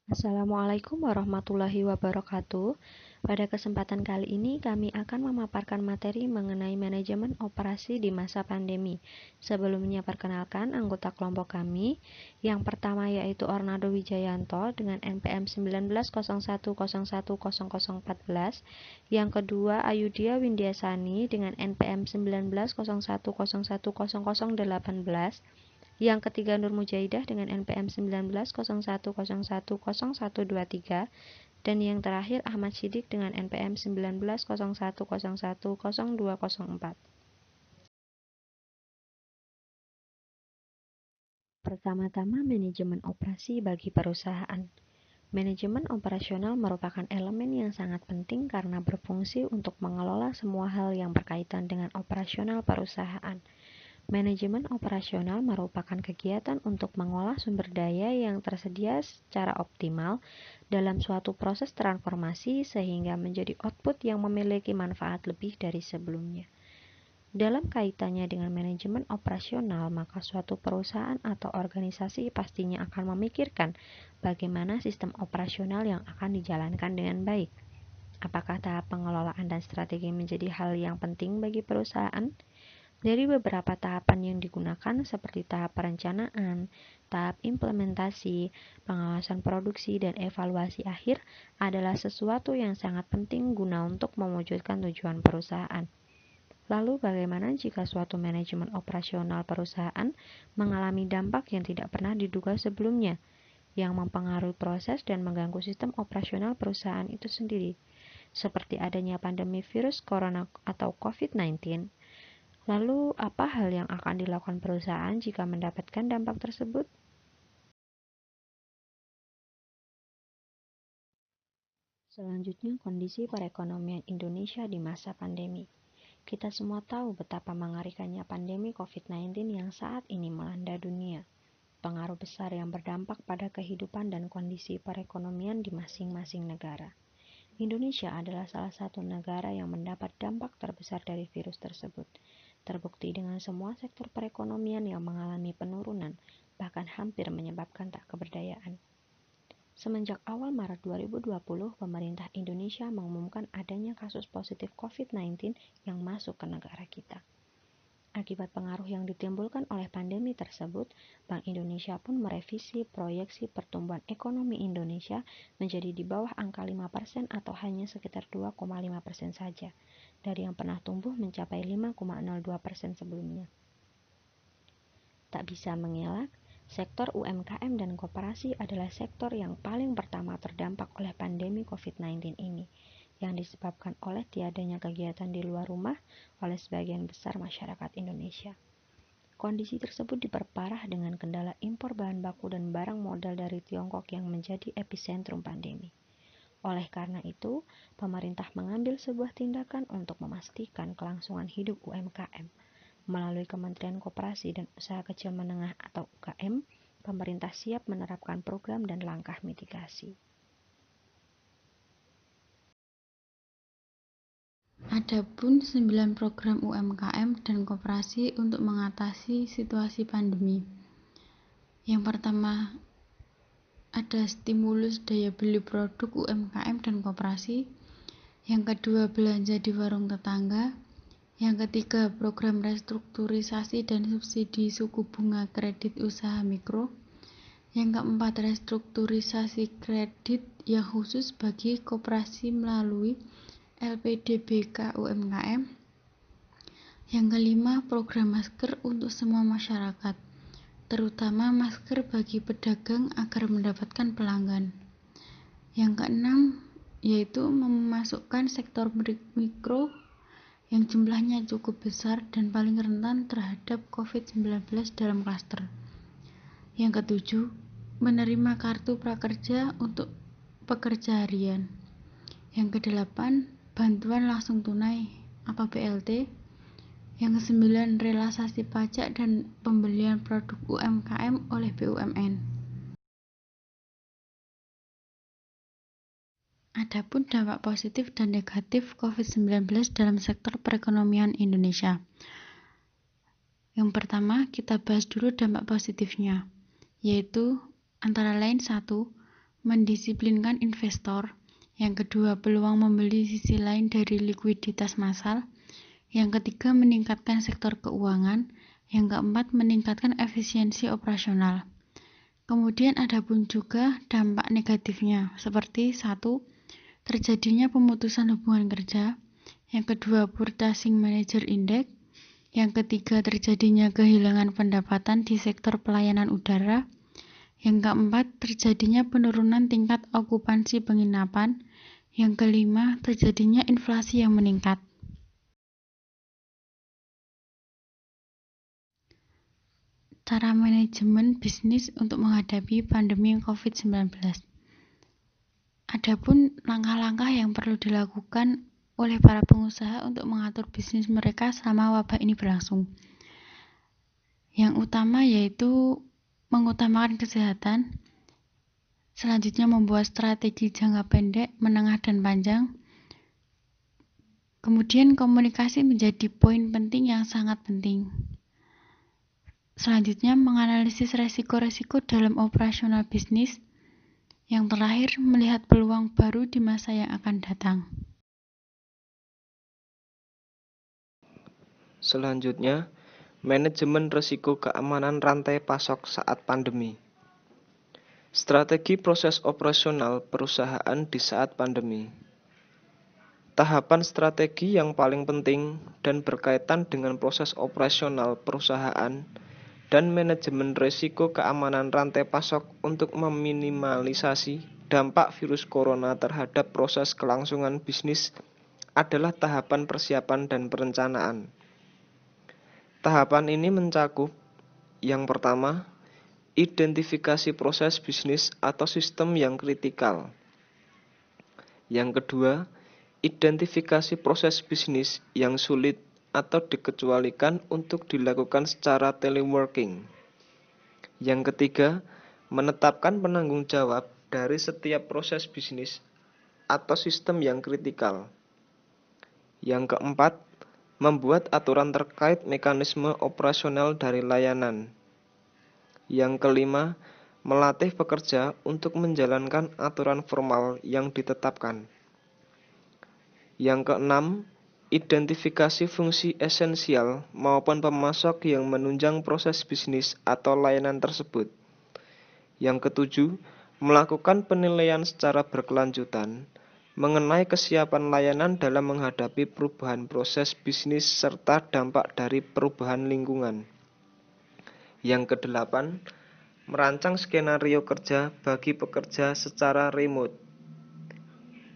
Assalamualaikum warahmatullahi wabarakatuh. Pada kesempatan kali ini kami akan memaparkan materi mengenai manajemen operasi di masa pandemi. Sebelumnya perkenalkan anggota kelompok kami. Yang pertama yaitu Ornado Wijayanto dengan NPM 1901010014. Yang kedua Ayudhya Windyasani dengan NPM 1901010018. Yang ketiga Nur Mujaidah dengan NPM 1901010123 dan yang terakhir Ahmad Siddiq dengan NPM 1901010204. Pertama-tama manajemen operasi bagi perusahaan. Manajemen operasional merupakan elemen yang sangat penting karena berfungsi untuk mengelola semua hal yang berkaitan dengan operasional perusahaan. Manajemen operasional merupakan kegiatan untuk mengolah sumber daya yang tersedia secara optimal dalam suatu proses transformasi sehingga menjadi output yang memiliki manfaat lebih dari sebelumnya. Dalam kaitannya dengan manajemen operasional, maka suatu perusahaan atau organisasi pastinya akan memikirkan bagaimana sistem operasional yang akan dijalankan dengan baik. Apakah tahap pengelolaan dan strategi menjadi hal yang penting bagi perusahaan? Dari beberapa tahapan yang digunakan seperti tahap perencanaan, tahap implementasi, pengawasan produksi, dan evaluasi akhir adalah sesuatu yang sangat penting guna untuk mewujudkan tujuan perusahaan. Lalu bagaimana jika suatu manajemen operasional perusahaan mengalami dampak yang tidak pernah diduga sebelumnya, yang mempengaruhi proses dan mengganggu sistem operasional perusahaan itu sendiri, seperti adanya pandemi virus corona atau COVID-19? Lalu, apa hal yang akan dilakukan perusahaan jika mendapatkan dampak tersebut? Selanjutnya, kondisi perekonomian Indonesia di masa pandemi. Kita semua tahu betapa mengerikannya pandemi COVID-19 yang saat ini melanda dunia. Pengaruh besar yang berdampak pada kehidupan dan kondisi perekonomian di masing-masing negara. Indonesia adalah salah satu negara yang mendapat dampak terbesar dari virus tersebut. Terbukti dengan semua sektor perekonomian yang mengalami penurunan, bahkan hampir menyebabkan tak keberdayaan. Semenjak awal Maret 2020, pemerintah Indonesia mengumumkan adanya kasus positif COVID-19 yang masuk ke negara kita. Akibat pengaruh yang ditimbulkan oleh pandemi tersebut, Bank Indonesia pun merevisi proyeksi pertumbuhan ekonomi Indonesia menjadi di bawah angka 5% atau hanya sekitar 2,5% saja, dari yang pernah tumbuh mencapai 5,02% sebelumnya. Tak bisa mengelak, sektor UMKM dan koperasi adalah sektor yang paling pertama terdampak oleh pandemi COVID-19 ini, yang disebabkan oleh tiadanya kegiatan di luar rumah oleh sebagian besar masyarakat Indonesia. Kondisi tersebut diperparah dengan kendala impor bahan baku dan barang modal dari Tiongkok yang menjadi epicentrum pandemi. Oleh karena itu, pemerintah mengambil sebuah tindakan untuk memastikan kelangsungan hidup UMKM. Melalui Kementerian Koperasi dan Usaha Kecil Menengah atau UKM, pemerintah siap menerapkan program dan langkah mitigasi. Adapun 9 program UMKM dan koperasi untuk mengatasi situasi pandemi. Yang pertama, ada stimulus daya beli produk UMKM dan koperasi. Yang kedua, belanja di warung tetangga. Yang ketiga, program restrukturisasi dan subsidi suku bunga kredit usaha mikro. Yang keempat, restrukturisasi kredit yang khusus bagi koperasi melalui LPDBK UMKM. Yang kelima, program masker untuk semua masyarakat, terutama masker bagi pedagang agar mendapatkan pelanggan. Yang keenam, yaitu memasukkan sektor mikro yang jumlahnya cukup besar dan paling rentan terhadap COVID-19 dalam klaster. Yang ketujuh, menerima kartu prakerja untuk pekerja harian. Yang kedelapan, bantuan langsung tunai atau BLT. Yang kesembilan, relaksasi pajak dan pembelian produk UMKM oleh BUMN. Adapun dampak positif dan negatif COVID-19 dalam sektor perekonomian Indonesia. Yang pertama, kita bahas dulu dampak positifnya, yaitu antara lain 1. mendisiplinkan investor. Yang kedua, peluang membeli sisi lain dari likuiditas massal. Yang ketiga, meningkatkan sektor keuangan. Yang keempat, meningkatkan efisiensi operasional. Kemudian ada pun juga dampak negatifnya, seperti 1. Terjadinya pemutusan hubungan kerja. Yang kedua, Purchasing Manager Index. Yang ketiga, terjadinya kehilangan pendapatan di sektor pelayanan udara. Yang keempat, terjadinya penurunan tingkat okupansi penginapan. Yang kelima, terjadinya inflasi yang meningkat. Cara manajemen bisnis untuk menghadapi pandemi COVID-19. Adapun langkah-langkah yang perlu dilakukan oleh para pengusaha untuk mengatur bisnis mereka selama wabah ini berlangsung. Yang utama yaitu mengutamakan kesehatan, selanjutnya membuat strategi jangka pendek, menengah, dan panjang. Kemudian komunikasi menjadi poin penting yang sangat penting. Selanjutnya menganalisis resiko-resiko dalam operasional bisnis. Yang terakhir melihat peluang baru di masa yang akan datang. Selanjutnya, manajemen risiko keamanan rantai pasok saat pandemi. Strategi proses operasional perusahaan di saat pandemi. Tahapan strategi yang paling penting dan berkaitan dengan proses operasional perusahaan dan manajemen risiko keamanan rantai pasok untuk meminimalisasi dampak virus corona terhadap proses kelangsungan bisnis adalah tahapan persiapan dan perencanaan. Tahapan ini mencakup yang pertama, identifikasi proses bisnis atau sistem yang kritikal. Yang kedua, identifikasi proses bisnis yang sulit atau dikecualikan untuk dilakukan secara teleworking. Yang ketiga, menetapkan penanggung jawab dari setiap proses bisnis atau sistem yang kritikal. Yang keempat, membuat aturan terkait mekanisme operasional dari layanan. Yang kelima, melatih pekerja untuk menjalankan aturan formal yang ditetapkan. Yang keenam, identifikasi fungsi esensial maupun pemasok yang menunjang proses bisnis atau layanan tersebut. Yang ketujuh, melakukan penilaian secara berkelanjutan mengenai kesiapan layanan dalam menghadapi perubahan proses bisnis serta dampak dari perubahan lingkungan. Yang kedelapan, merancang skenario kerja bagi pekerja secara remote.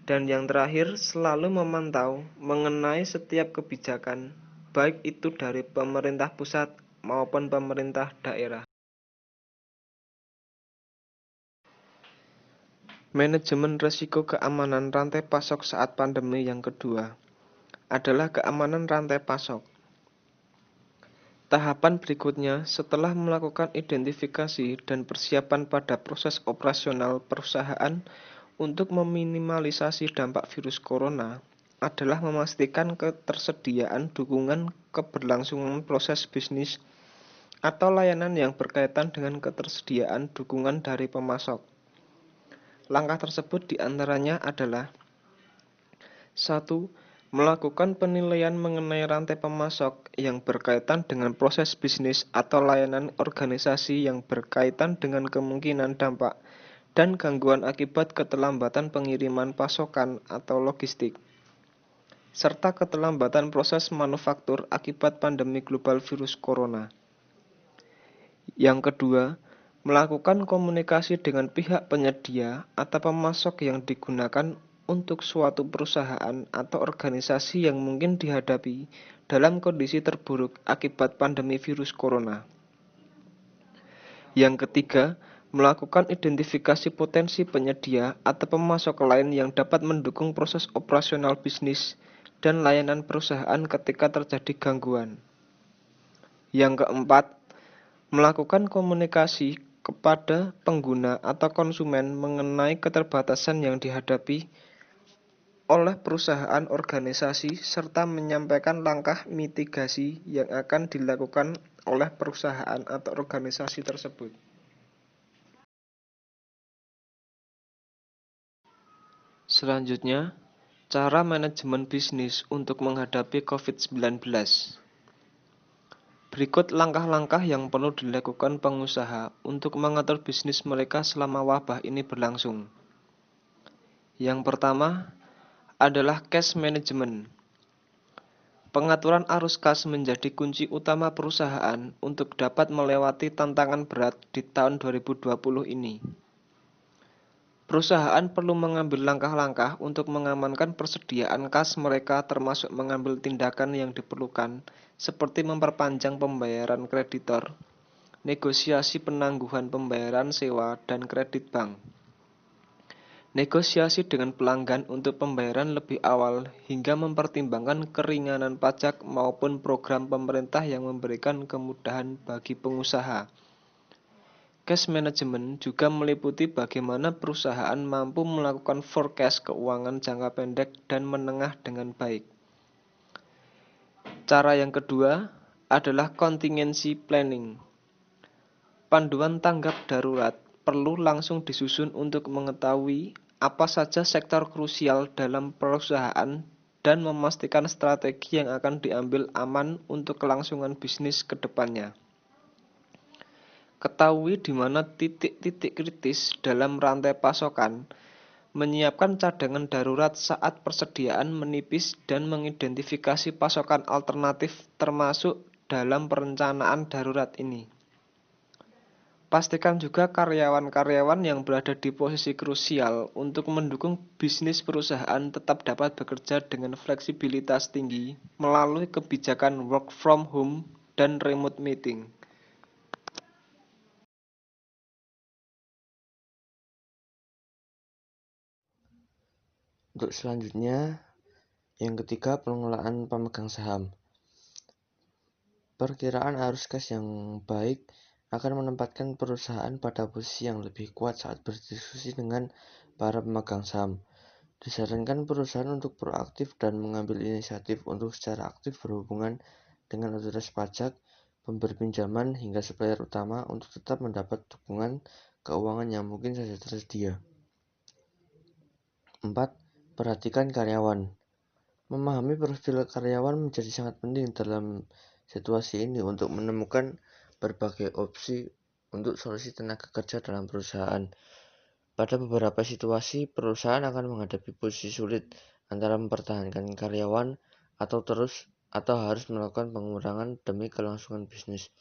Dan yang terakhir, selalu memantau mengenai setiap kebijakan, baik itu dari pemerintah pusat maupun pemerintah daerah. Manajemen risiko keamanan rantai pasok saat pandemi yang kedua adalah keamanan rantai pasok. Tahapan berikutnya setelah melakukan identifikasi dan persiapan pada proses operasional perusahaan untuk meminimalisasi dampak virus corona adalah memastikan ketersediaan dukungan keberlangsungan proses bisnis atau layanan yang berkaitan dengan ketersediaan dukungan dari pemasok. Langkah tersebut diantaranya adalah 1. Melakukan penilaian mengenai rantai pemasok yang berkaitan dengan proses bisnis atau layanan organisasi yang berkaitan dengan kemungkinan dampak dan gangguan akibat keterlambatan pengiriman pasokan atau logistik, serta keterlambatan proses manufaktur akibat pandemi global virus corona. Yang kedua, melakukan komunikasi dengan pihak penyedia atau pemasok yang digunakan untuk suatu perusahaan atau organisasi yang mungkin dihadapi dalam kondisi terburuk akibat pandemi virus corona. Yang ketiga, melakukan identifikasi potensi penyedia atau pemasok lain yang dapat mendukung proses operasional bisnis dan layanan perusahaan ketika terjadi gangguan. Yang keempat, melakukan komunikasi kepada pengguna atau konsumen mengenai keterbatasan yang dihadapi oleh perusahaan organisasi serta menyampaikan langkah mitigasi yang akan dilakukan oleh perusahaan atau organisasi tersebut. Selanjutnya, cara manajemen bisnis untuk menghadapi COVID-19. Berikut langkah-langkah yang perlu dilakukan pengusaha untuk mengatur bisnis mereka selama wabah ini berlangsung. Yang pertama adalah cash management. Pengaturan arus kas menjadi kunci utama perusahaan untuk dapat melewati tantangan berat di tahun 2020 ini. Perusahaan perlu mengambil langkah-langkah untuk mengamankan persediaan kas mereka, termasuk mengambil tindakan yang diperlukan seperti memperpanjang pembayaran kreditor, negosiasi penangguhan pembayaran sewa dan kredit bank, negosiasi dengan pelanggan untuk pembayaran lebih awal, hingga mempertimbangkan keringanan pajak maupun program pemerintah yang memberikan kemudahan bagi pengusaha. Cash management juga meliputi bagaimana perusahaan mampu melakukan forecast keuangan jangka pendek dan menengah dengan baik. Cara yang kedua adalah contingency planning. Panduan tanggap darurat perlu langsung disusun untuk mengetahui apa saja sektor krusial dalam perusahaan dan memastikan strategi yang akan diambil aman untuk kelangsungan bisnis ke depannya. Ketahui di mana titik-titik kritis dalam rantai pasokan, menyiapkan cadangan darurat saat persediaan menipis dan mengidentifikasi pasokan alternatif termasuk dalam perencanaan darurat ini. Pastikan juga karyawan-karyawan yang berada di posisi krusial untuk mendukung bisnis perusahaan tetap dapat bekerja dengan fleksibilitas tinggi melalui kebijakan work from home dan remote meeting. Untuk selanjutnya, yang ketiga, pengelolaan pemegang saham. Perkiraan arus kas yang baik akan menempatkan perusahaan pada posisi yang lebih kuat saat berdiskusi dengan para pemegang saham. Disarankan perusahaan untuk proaktif dan mengambil inisiatif untuk secara aktif berhubungan dengan otoritas pajak, pemberi pinjaman, hingga supplier utama untuk tetap mendapat dukungan keuangan yang mungkin saja tersedia. 4. Perhatikan karyawan. Memahami profil karyawan menjadi sangat penting dalam situasi ini untuk menemukan berbagai opsi untuk solusi tenaga kerja dalam perusahaan. Pada beberapa situasi, perusahaan akan menghadapi posisi sulit antara mempertahankan karyawan atau harus melakukan pengurangan demi kelangsungan bisnis.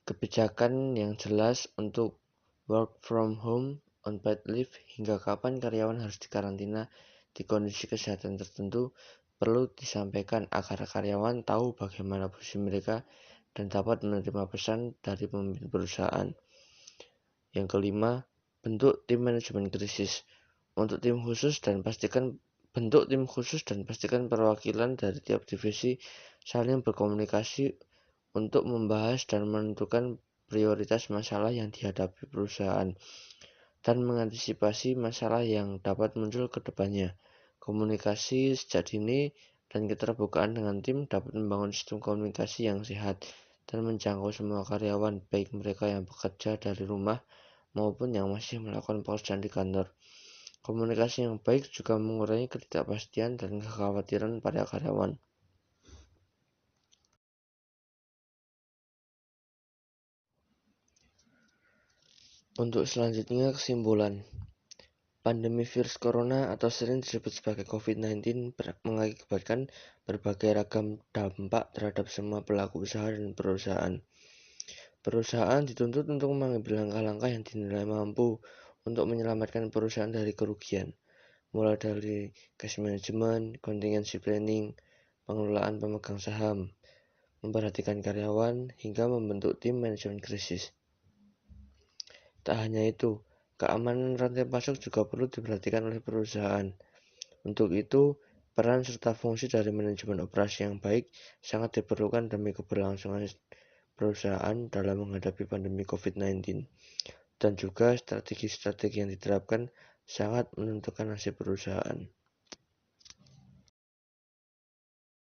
Kebijakan yang jelas untuk work from home, unpaid leave, hingga kapan karyawan harus dikarantina di kondisi kesehatan tertentu perlu disampaikan agar karyawan tahu bagaimana posisi mereka dan dapat menerima pesan dari pemimpin perusahaan. Yang kelima, bentuk tim manajemen krisis. Untuk tim khusus dan pastikan perwakilan dari tiap divisi saling berkomunikasi untuk membahas dan menentukan prioritas masalah yang dihadapi perusahaan dan mengantisipasi masalah yang dapat muncul ke depannya. Komunikasi sejak dini dan keterbukaan dengan tim dapat membangun sistem komunikasi yang sehat dan menjangkau semua karyawan, baik mereka yang bekerja dari rumah maupun yang masih melakukan pekerjaan di kantor. Komunikasi yang baik juga mengurangi ketidakpastian dan kekhawatiran pada karyawan. Untuk selanjutnya, kesimpulan. Pandemi virus corona atau sering disebut sebagai COVID-19 mengakibatkan berbagai ragam dampak terhadap semua pelaku usaha dan perusahaan. Perusahaan dituntut untuk mengambil langkah-langkah yang dinilai mampu untuk menyelamatkan perusahaan dari kerugian, mulai dari cash management, contingency planning, pengelolaan pemegang saham, memperhatikan karyawan, hingga membentuk tim manajemen krisis. Tak hanya itu, keamanan rantai pasok juga perlu diperhatikan oleh perusahaan. Untuk itu, peran serta fungsi dari manajemen operasi yang baik sangat diperlukan demi keberlangsungan perusahaan dalam menghadapi pandemi COVID-19. Dan juga strategi-strategi yang diterapkan sangat menentukan nasib perusahaan.